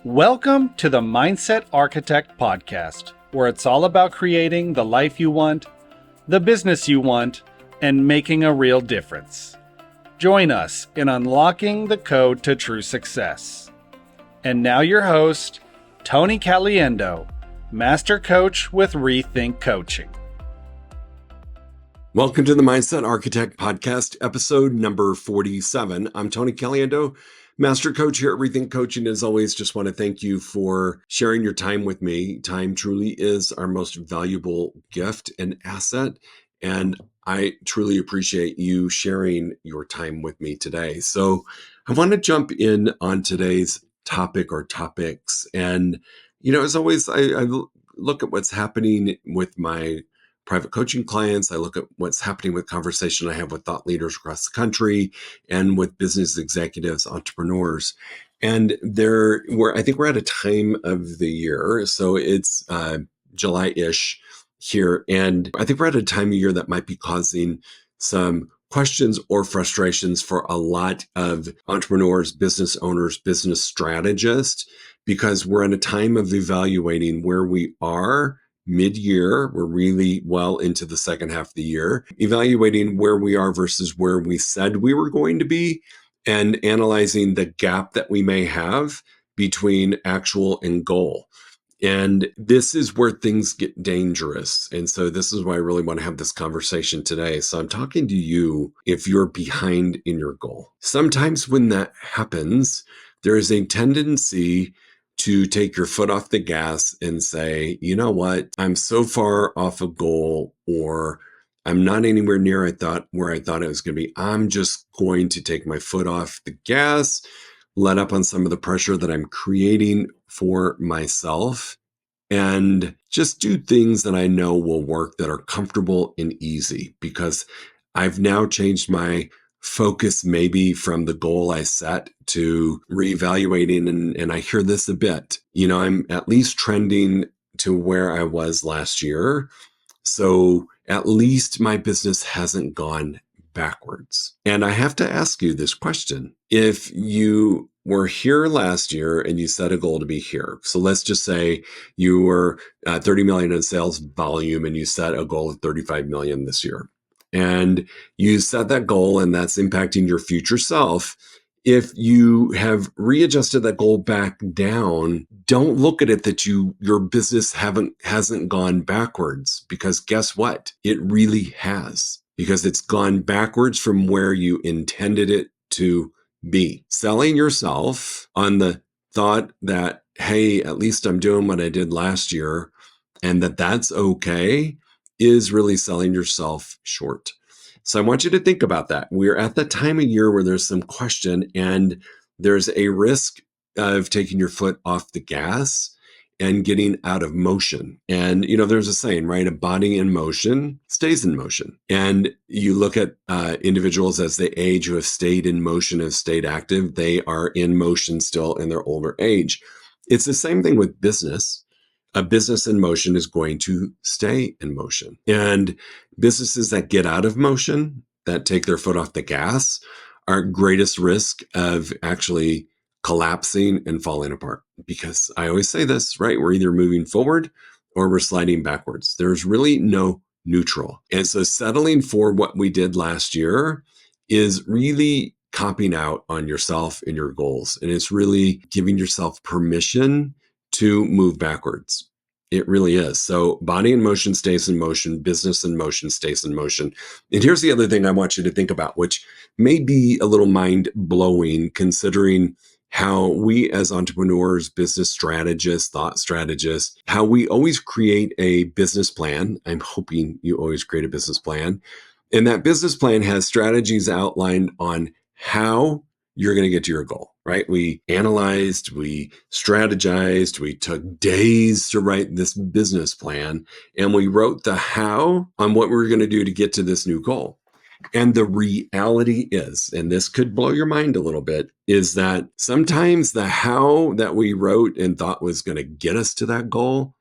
Welcome to the Mindset Architect Podcast, where it's all about creating the life you want, the business you want, and making a real difference. Join us in unlocking the code to true success. And now your host, Tony Caliendo, Master Coach with reTHINK Coaching. Welcome to the Mindset Architect Podcast, episode number 47. I'm Tony Caliendo, Master Coach here at reTHINK Coaching. As always, just want to thank you for sharing your time with me. Time truly is our most valuable gift and asset, and I truly appreciate you sharing your time with me today. So I want to jump in on today's topic or topics. And, as always, I look at what's happening with my private coaching clients. I look at what's happening with conversation I have with thought leaders across the country and with business executives, entrepreneurs. And I think we're at a time of the year. So it's July-ish here. And I think we're at a time of year that might be causing some questions or frustrations for a lot of entrepreneurs, business owners, business strategists, because we're in a time of evaluating where we are mid-year. We're really well into the second half of the year, evaluating where we are versus where we said we were going to be, and analyzing the gap that we may have between actual and goal. And this is where things get dangerous. And so this is why I really want to have this conversation today. So I'm talking to you if you're behind in your goal. Sometimes when that happens, there is a tendency to take your foot off the gas and say, you know what, I'm so far off a goal, or I'm not anywhere near where I thought it was going to be. I'm just going to take my foot off the gas, let up on some of the pressure that I'm creating for myself, and just do things that I know will work, that are comfortable and easy, because I've now changed my focus maybe from the goal I set to reevaluating. And I hear this a bit, I'm at least trending to where I was last year. So at least my business hasn't gone backwards. And I have to ask you this question. If you were here last year and you set a goal to be here, so let's just say you were 30 million in sales volume and you set a goal of 35 million this year, and you set that goal and that's impacting your future self. If you have readjusted that goal back down, don't look at it that your business hasn't gone backwards, because guess what? It really has, because it's gone backwards from where you intended it to be. Selling yourself on the thought that, hey, at least I'm doing what I did last year and that's okay, is really selling yourself short. So I want you to think about that. We're at the time of year where there's some question and there's a risk of taking your foot off the gas and getting out of motion. And, there's a saying, right? A body in motion stays in motion. And you look at individuals as they age who have stayed in motion, have stayed active, they are in motion still in their older age. It's the same thing with business. A business in motion is going to stay in motion. And businesses that get out of motion, that take their foot off the gas, are at greatest risk of actually collapsing and falling apart. Because I always say this, right? We're either moving forward or we're sliding backwards. There's really no neutral. And so settling for what we did last year is really copping out on yourself and your goals. And it's really giving yourself permission to move backwards. It really is. So body in motion stays in motion, business in motion stays in motion. And here's the other thing I want you to think about, which may be a little mind-blowing, considering how we as entrepreneurs, business strategists, thought strategists, how we always create a business plan. I'm hoping you always create a business plan. And that business plan has strategies outlined on how you're going to get to your goal, right? We analyzed, we strategized, we took days to write this business plan, and we wrote the how on what we were going to do to get to this new goal. And the reality is, and this could blow your mind a little bit, is that sometimes the how that we wrote and thought was going to get us to that goal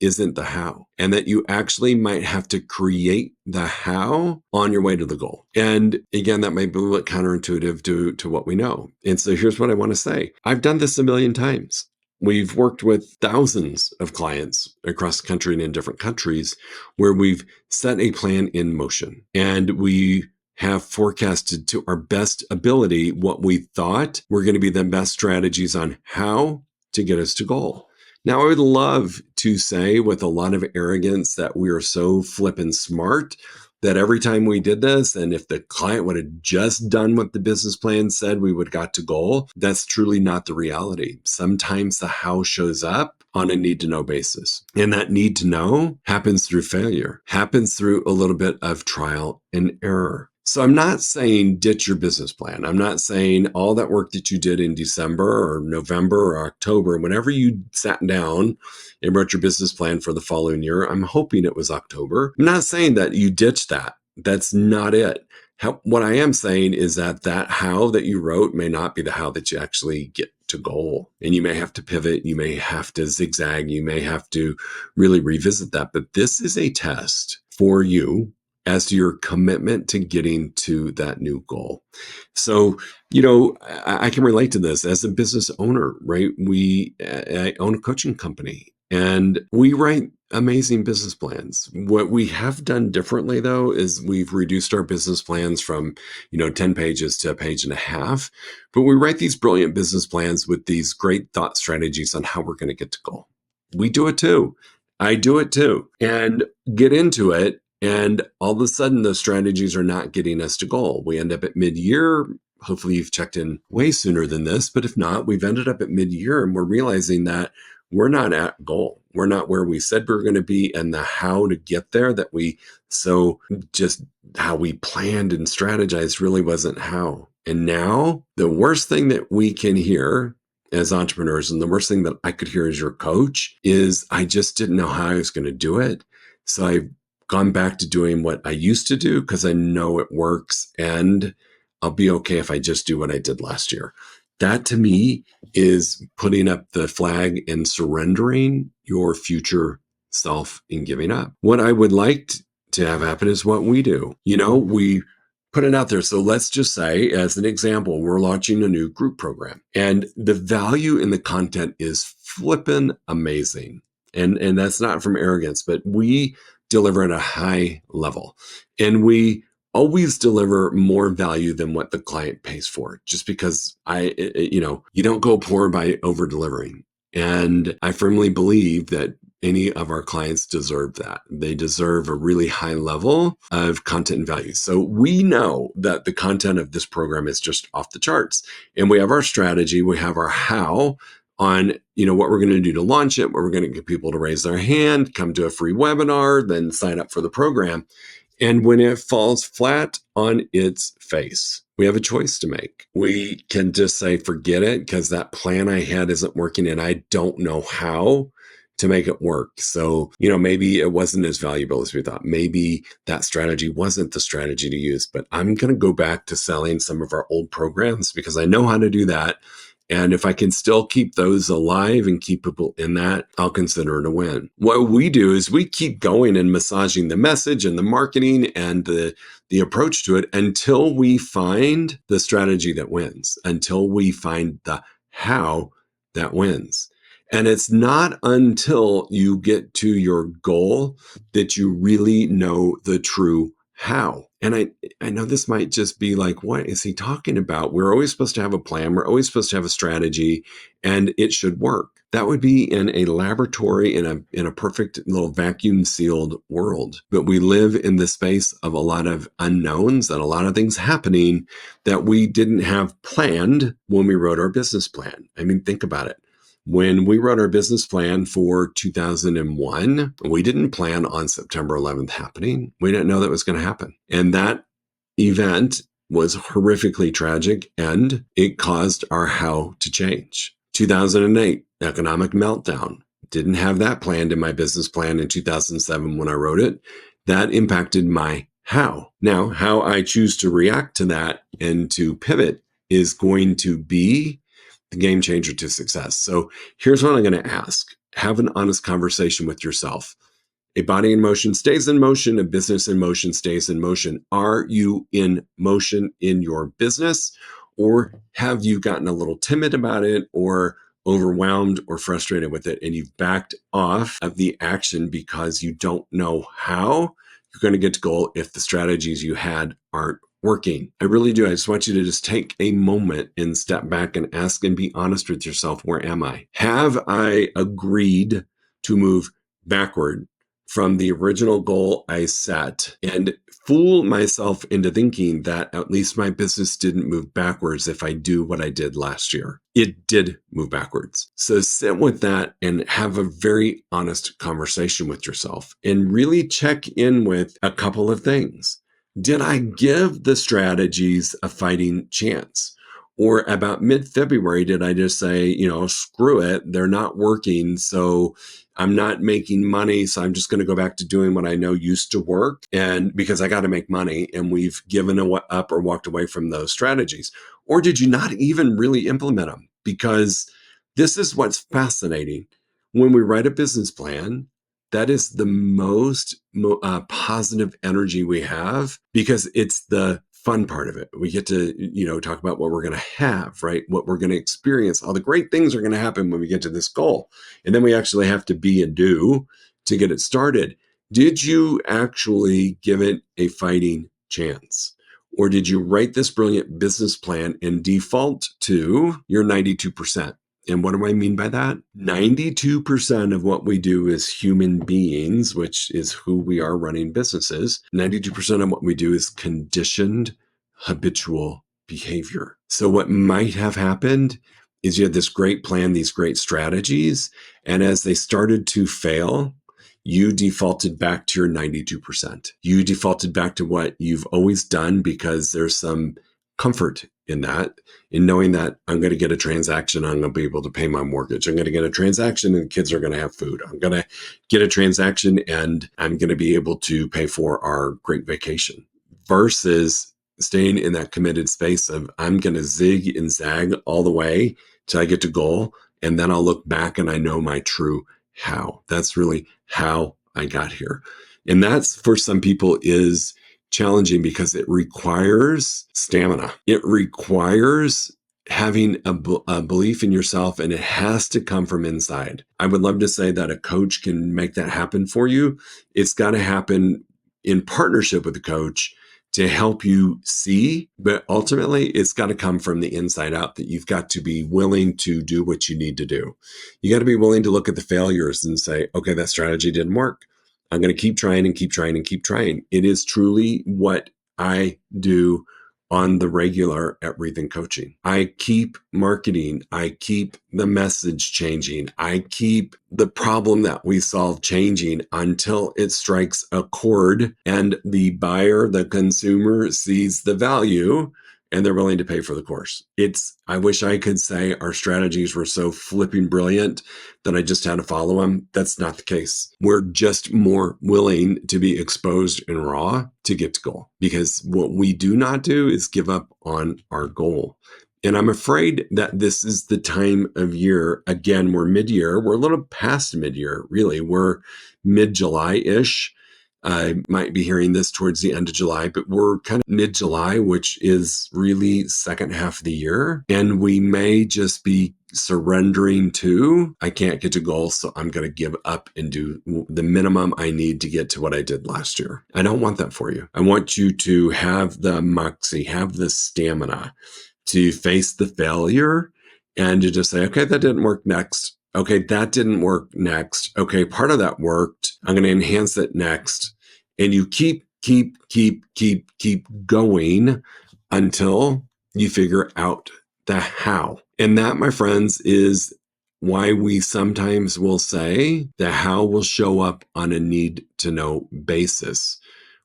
isn't the how, and that you actually might have to create the how on your way to the goal. And again, that might be a little counterintuitive to what we know. And so here's what I want to say. I've done this a million times. We've worked with thousands of clients across the country and in different countries where we've set a plan in motion and we have forecasted to our best ability what we thought were going to be the best strategies on how to get us to goal. Now, I would love to say with a lot of arrogance that we are so flippin' smart that every time we did this, and if the client would have just done what the business plan said, we would have got to goal. That's truly not the reality. Sometimes the how shows up on a need to know basis. And that need to know happens through failure, happens through a little bit of trial and error. So I'm not saying ditch your business plan. I'm not saying all that work that you did in December or November or October, whenever you sat down and wrote your business plan for the following year, I'm hoping it was October. I'm not saying that you ditch that. That's not it. What I am saying is that how that you wrote may not be the how that you actually get to goal. And you may have to pivot, you may have to zigzag, you may have to really revisit that. But this is a test for you as to your commitment to getting to that new goal. So, I can relate to this as a business owner, right? I own a coaching company and we write amazing business plans. What we have done differently though, is we've reduced our business plans from, 10 pages to a page and a half, but we write these brilliant business plans with these great thought strategies on how we're going to get to goal. We do it too. I do it too. And get into it. And all of a sudden, those strategies are not getting us to goal. We end up at mid-year. Hopefully, you've checked in way sooner than this. But if not, we've ended up at mid-year and we're realizing that we're not at goal. We're not where we said we were going to be. And the how to get there just how we planned and strategized really wasn't how. And now the worst thing that we can hear as entrepreneurs, and the worst thing that I could hear as your coach, is I just didn't know how I was going to do it. So I've gone back to doing what I used to do because I know it works and I'll be okay if I just do what I did last year. That to me is putting up the flag and surrendering your future self and giving up. What I would like to have happen is what we do. We put it out there. So let's just say, as an example, we're launching a new group program and the value in the content is flippin' amazing. And that's not from arrogance, but we deliver at a high level. And we always deliver more value than what the client pays for, just because you don't go poor by over delivering. And I firmly believe that any of our clients deserve that. They deserve a really high level of content and value. So we know that the content of this program is just off the charts. And we have our strategy, we have our how on what we're going to do to launch it, where we're going to get people to raise their hand, come to a free webinar, then sign up for the program. And when it falls flat on its face, we have a choice to make. We can just say, forget it, because that plan I had isn't working and I don't know how to make it work. So, maybe it wasn't as valuable as we thought. Maybe that strategy wasn't the strategy to use, but I'm going to go back to selling some of our old programs because I know how to do that. And if I can still keep those alive and keep people in that, I'll consider it a win. What we do is we keep going and massaging the message and the marketing and the approach to it until we find the strategy that wins, until we find the how that wins. And it's not until you get to your goal that you really know the true how. And I know this might just be like, what is he talking about? We're always supposed to have a plan. We're always supposed to have a strategy and it should work. That would be in a laboratory in a perfect little vacuum sealed world. But we live in the space of a lot of unknowns and a lot of things happening that we didn't have planned when we wrote our business plan. I mean, think about it. When we wrote our business plan for 2001, we didn't plan on September 11th happening. We didn't know that was going to happen. And that event was horrifically tragic and it caused our how to change. 2008, economic meltdown. Didn't have that planned in my business plan in 2007 when I wrote it. That impacted my how. Now, how I choose to react to that and to pivot is going to be the game changer to success. So here's what I'm going to ask. Have an honest conversation with yourself. A body in motion stays in motion. A business in motion stays in motion. Are you in motion in your business? Or have you gotten a little timid about it or overwhelmed or frustrated with it, and you've backed off of the action because you don't know how you're going to get to goal if the strategies you had aren't working. I really do. I just want you to just take a moment and step back and ask and be honest with yourself. Where am I? Have I agreed to move backward from the original goal I set and fool myself into thinking that at least my business didn't move backwards if I do what I did last year? It did move backwards. So sit with that and have a very honest conversation with yourself and really check in with a couple of things. Did I give the strategies a fighting chance? Or about mid-February, did I just say, screw it, they're not working, so I'm not making money, so I'm just going to go back to doing what I know used to work, and because I got to make money, and we've given up or walked away from those strategies? Or did you not even really implement them? Because this is what's fascinating. When we write a business plan, that is the most positive energy we have, because it's the fun part of it. We get to, talk about what we're going to have, right? What we're going to experience. All the great things are going to happen when we get to this goal. And then we actually have to be and do to get it started. Did you actually give it a fighting chance? Or did you write this brilliant business plan and default to your 92%? And what do I mean by that? 92% of what we do as human beings, which is who we are running businesses, 92% of what we do is conditioned habitual behavior. So what might have happened is you had this great plan, these great strategies, and as they started to fail, you defaulted back to your 92%. You defaulted back to what you've always done because there's some comfort in that, in knowing that I'm going to get a transaction, I'm going to be able to pay my mortgage. I'm going to get a transaction and the kids are going to have food. I'm going to get a transaction and I'm going to be able to pay for our great vacation, versus staying in that committed space of I'm going to zig and zag all the way till I get to goal. And then I'll look back and I know my true how. That's really how I got here. And that's, for some people, is challenging because it requires stamina. It requires having a belief in yourself, and it has to come from inside. I would love to say that a coach can make that happen for you. It's got to happen in partnership with the coach to help you see, but ultimately it's got to come from the inside out, that you've got to be willing to do what you need to do. You got to be willing to look at the failures and say, okay, that strategy didn't work. I'm going to keep trying and keep trying and keep trying. It is truly what I do on the regular at reTHINK Coaching. I keep marketing. I keep the message changing. I keep the problem that we solve changing until it strikes a chord and the buyer, the consumer, sees the value and they're willing to pay for the course. I wish I could say our strategies were so flipping brilliant that I just had to follow them. That's not the case. We're just more willing to be exposed and raw to get to goal, because what we do not do is give up on our goal. And I'm afraid that this is the time of year. Again, we're mid-year. We're a little past mid-year, really. We're mid-July-ish. I might be hearing this towards the end of July, but we're kind of mid-July, which is really second half of the year. And we may just be surrendering to, I can't get to goal, so I'm going to give up and do the minimum I need to get to what I did last year. I don't want that for you. I want you to have the moxie, have the stamina to face the failure and to just say, okay, that didn't work, next. Okay, that didn't work, next. Okay, part of that worked. I'm going to enhance it next. And you keep going until you figure out the how. And that, my friends, is why we sometimes will say the how will show up on a need to know basis.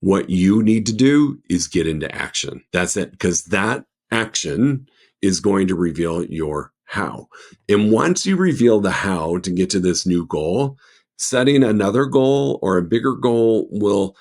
What you need to do is get into action. That's it, because that action is going to reveal your how. And once you reveal the how to get to this new goal, setting another goal or a bigger goal will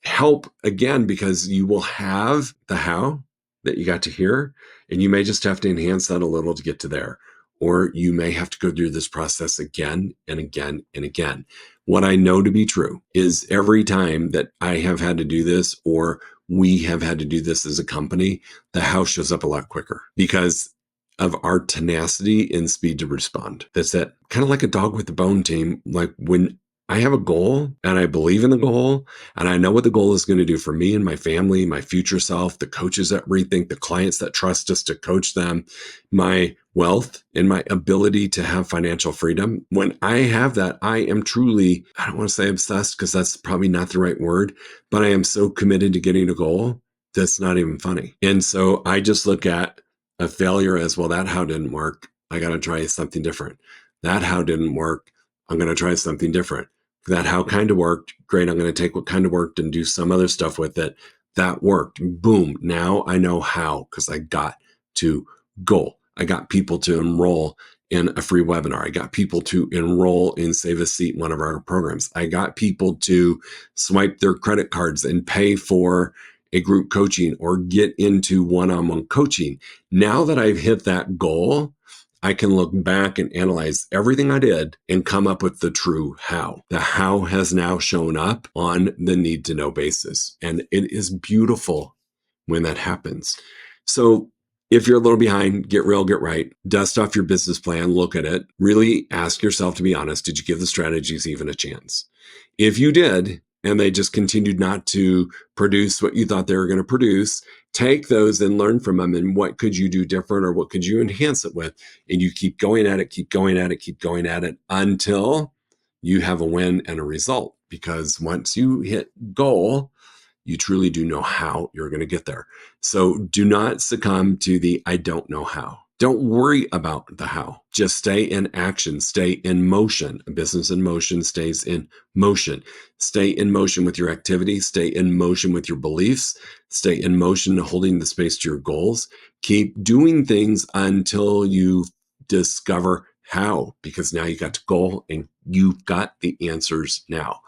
help again, because you will have the how that you got to hear, and you may just have to enhance that a little to get to there. Or you may have to go through this process again and again and again. What I know to be true is every time that I have had to do this, or we have had to do this as a company, the how shows up a lot quicker, because of our tenacity and speed to respond. That's it. Kind of like a dog with a bone, team. Like when I have a goal and I believe in the goal and I know what the goal is going to do for me and my family, my future self, the coaches that rethink, the clients that trust us to coach them, my wealth and my ability to have financial freedom. When I have that, I am truly, I don't want to say obsessed because that's probably not the right word, but I am so committed to getting a goal that's not even funny. And so I just look at a failure as, well, that how didn't work. I got to try something different. That how didn't work. I'm going to try something different. That how kind of worked. Great. I'm going to take what kind of worked and do some other stuff with it. That worked. Boom. Now I know how because I got to goal. I got people to enroll in a free webinar. I got people to enroll in Save a Seat in one of our programs. I got people to swipe their credit cards and pay for a group coaching or get into one-on-one coaching. Now that I've hit that goal, I can look back and analyze everything I did and come up with the true how. The how has now shown up on the need to know basis. And it is beautiful when that happens. So if you're a little behind, get real, get right, dust off your business plan, look at it, really ask yourself to be honest. Did you give the strategies even a chance? If you did, and they just continued not to produce what you thought they were going to produce, take those and learn from them. And what could you do different or what could you enhance it with? And you keep going at it, keep going at it, keep going at it until you have a win and a result. Because once you hit goal, you truly do know how you're going to get there. So do not succumb to the I don't know how. Don't worry about the how. Just stay in action, stay in motion. A business in motion stays in motion. Stay in motion with your activity, stay in motion with your beliefs, stay in motion holding the space to your goals. Keep doing things until you discover how, because now you got to goal and you've got the answers now.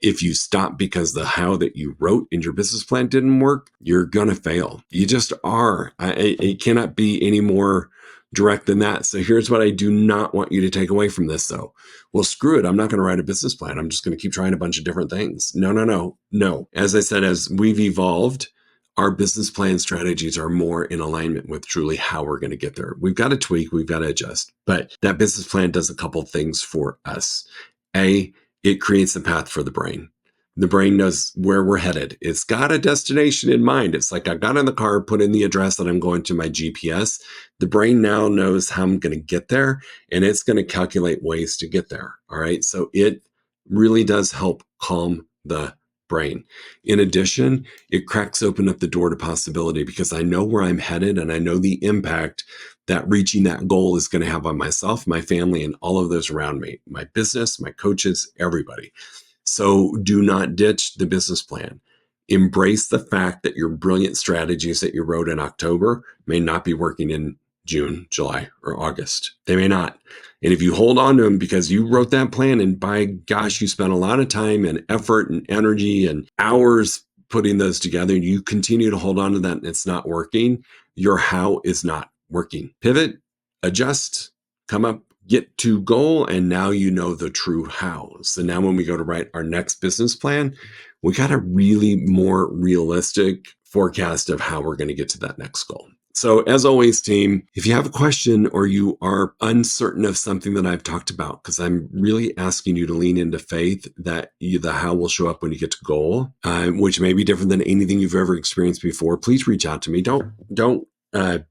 If you stop because the how that you wrote in your business plan didn't work, you're going to fail. You just are. It cannot be any more direct than that. So here's what I do not want you to take away from this, though. Well, screw it. I'm not going to write a business plan. I'm just going to keep trying a bunch of different things. No. As I said, as we've evolved, our business plan strategies are more in alignment with truly how we're going to get there. We've got to tweak, we've got to adjust, but that business plan does a couple of things for us. It creates a path for the brain. The brain knows where we're headed. It's got a destination in mind. It's like I got in the car, put in the address that I'm going to my GPS. The brain now knows how I'm going to get there, and it's going to calculate ways to get there. All right. So it really does help calm the brain. In addition, it cracks open up the door to possibility because I know where I'm headed and I know the impact that reaching that goal is going to have on myself, my family, and all of those around me, my business, my coaches, everybody. So do not ditch the business plan. Embrace the fact that your brilliant strategies that you wrote in October may not be working in June, July, or August. They may not. And if you hold on to them because you wrote that plan and by gosh, you spent a lot of time and effort and energy and hours putting those together and you continue to hold on to that and it's not working, your how is not working. Pivot, adjust, come up, get to goal, and now you know the true how. So now when we go to write our next business plan, we got a really more realistic forecast of how we're going to get to that next goal. So as always, team, if you have a question or you are uncertain of something that I've talked about, because I'm really asking you to lean into faith that the how will show up when you get to goal, which may be different than anything you've ever experienced before, please reach out to me. Don't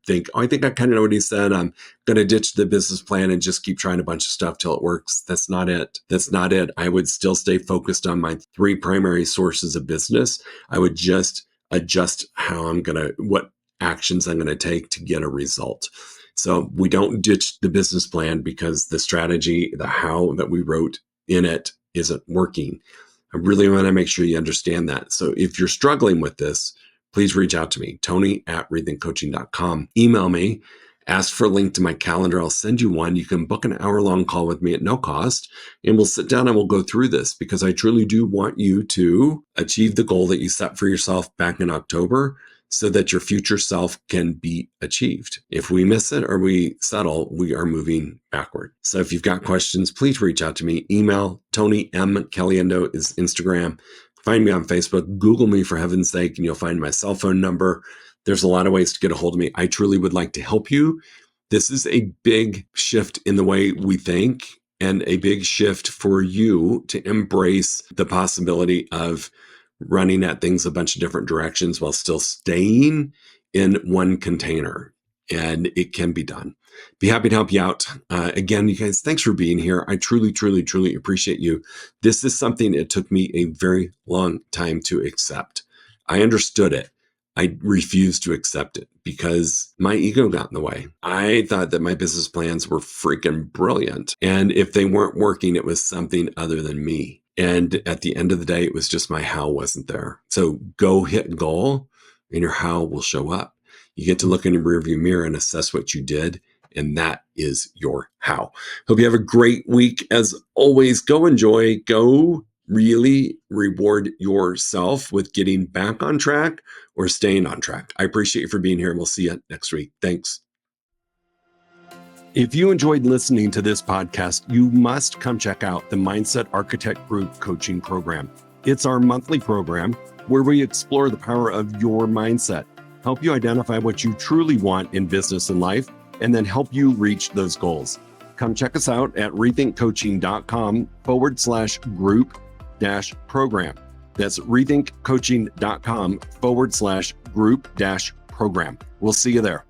think, I think I kind of know what he said. I'm going to ditch the business plan and just keep trying a bunch of stuff till it works. That's not it. I would still stay focused on my 3 primary sources of business. I would just adjust what actions I'm going to take to get a result. So we don't ditch the business plan because the strategy, the how that we wrote in it isn't working. I really want to make sure you understand that. So if you're struggling with this, please reach out to me, Tony@rethinkcoaching.com. Email me, ask for a link to my calendar. I'll send you one. You can book an hour-long call with me at no cost, and we'll sit down and we'll go through this because I truly do want you to achieve the goal that you set for yourself back in October so that your future self can be achieved. If we miss it or we settle, we are moving backward. So if you've got questions, please reach out to me. Email Tony M. Caliendo is Instagram. Find me on Facebook, Google me for heaven's sake, and you'll find my cell phone number. There's a lot of ways to get a hold of me. I truly would like to help you. This is a big shift in the way we think and a big shift for you to embrace the possibility of running at things a bunch of different directions while still staying in one container. And it can be done. Be happy to help you out. Again, you guys, thanks for being here. I truly, truly, truly appreciate you. This is something it took me a very long time to accept. I understood it. I refused to accept it because my ego got in the way. I thought that my business plans were freaking brilliant. And if they weren't working, it was something other than me. And at the end of the day, it was just my how wasn't there. So go hit goal and your how will show up. You get to look in your rearview mirror and assess what you did. And that is your how. Hope you have a great week. As always, go enjoy, go really reward yourself with getting back on track or staying on track. I appreciate you for being here, and we'll see you next week. Thanks. If you enjoyed listening to this podcast, you must come check out the Mindset Architect Group Coaching Program. It's our monthly program where we explore the power of your mindset, help you identify what you truly want in business and life, and then help you reach those goals. Come check us out at rethinkcoaching.com/group-program. That's rethinkcoaching.com/group-program. We'll see you there.